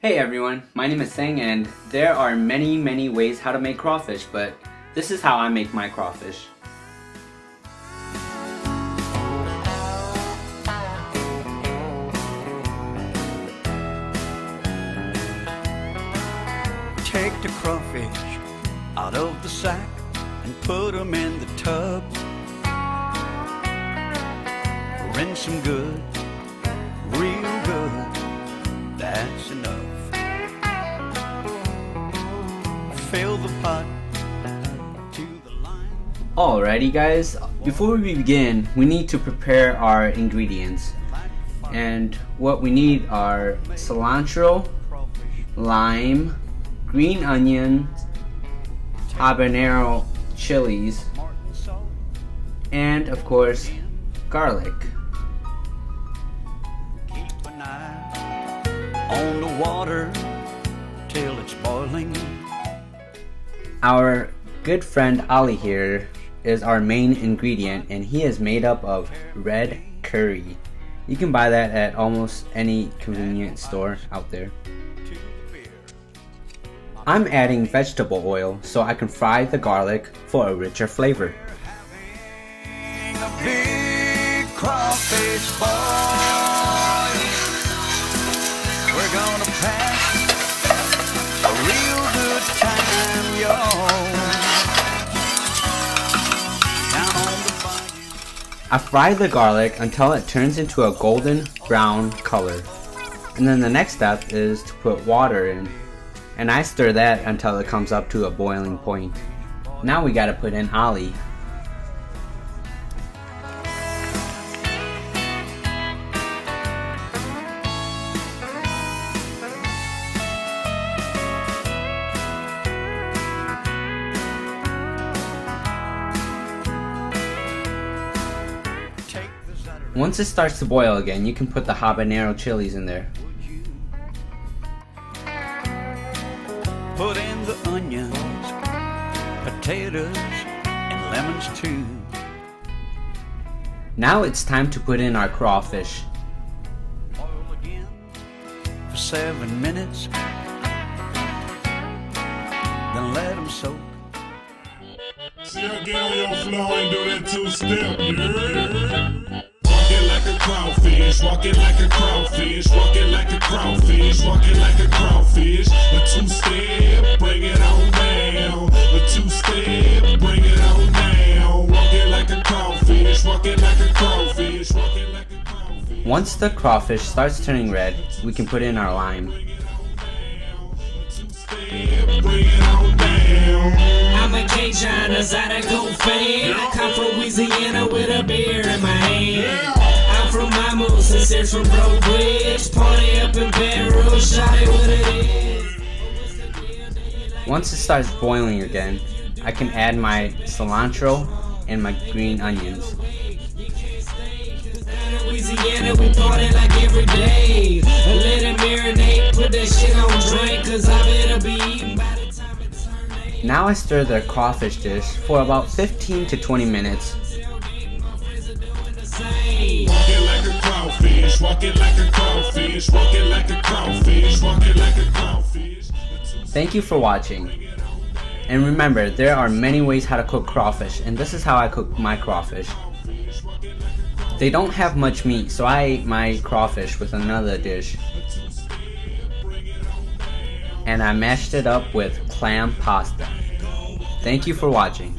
Hey everyone, my name is Sang and there are many ways how to make crawfish, but this is how I make my crawfish. Take the crawfish out of the sack and put them in the tub. Rinse them good, real good, that's enough. Fill the pot to the line. Alrighty guys, before we begin, we need to prepare our ingredients. And what we need are cilantro, lime, green onions, habanero chilies, and of course, garlic. Keep an eye on the water till it's boiling. Our good friend Ali here is our main ingredient, and he is made up of red curry. You can buy that at almost any convenience store out there. I'm adding vegetable oil so I can fry the garlic for a richer flavor. A big crawfish boil. We're gonna pass a real good time, y'all. Down on the bayou. I fry the garlic until it turns into a golden brown color. And then the next step is to put water in. And I stir that until it comes up to a boiling point. Now we gotta put in Ali. Once it starts to boil again, you can put the habanero chilies in there. Put in the onions, potatoes, and lemons too. Now it's time to put in our crawfish. Boil again for 7 minutes. Then let them soak. See, I get on your floor and do that two-step, yeah. Walking like a crawfish, walking like a crawfish, walking like a crawfish, walking like a crawfish. A two-step, bring it on down. A two-step, bring it on down. Walking like a crawfish, walking like a crawfish, walking like a crawfish. Once the crawfish starts turning red, we can put in our lime. Bring it on down. I'm a Cajun, a Zydeco fan. I come from Louisiana with a beer in my hand. I'm from Mamos and Sears from Bridge. Party up in Baton Rouge, shout it what it is. Once it starts boiling again, I can add my cilantro and my green onions. Louisiana, we party like every day. Let it marinate, put that shit on drink, cause I better be eating by the time it turn 8. Now I stir the crawfish dish for about 15 to 20 minutes. Walking like a crawfish, walking like a crawfish, walking like a crawfish, walking like a crawfish. Thank you for watching. And remember, there are many ways how to cook crawfish, and this is how I cook my crawfish. They don't have much meat, so I ate my crawfish with another dish. And I mashed it up with clam pasta. Thank you for watching.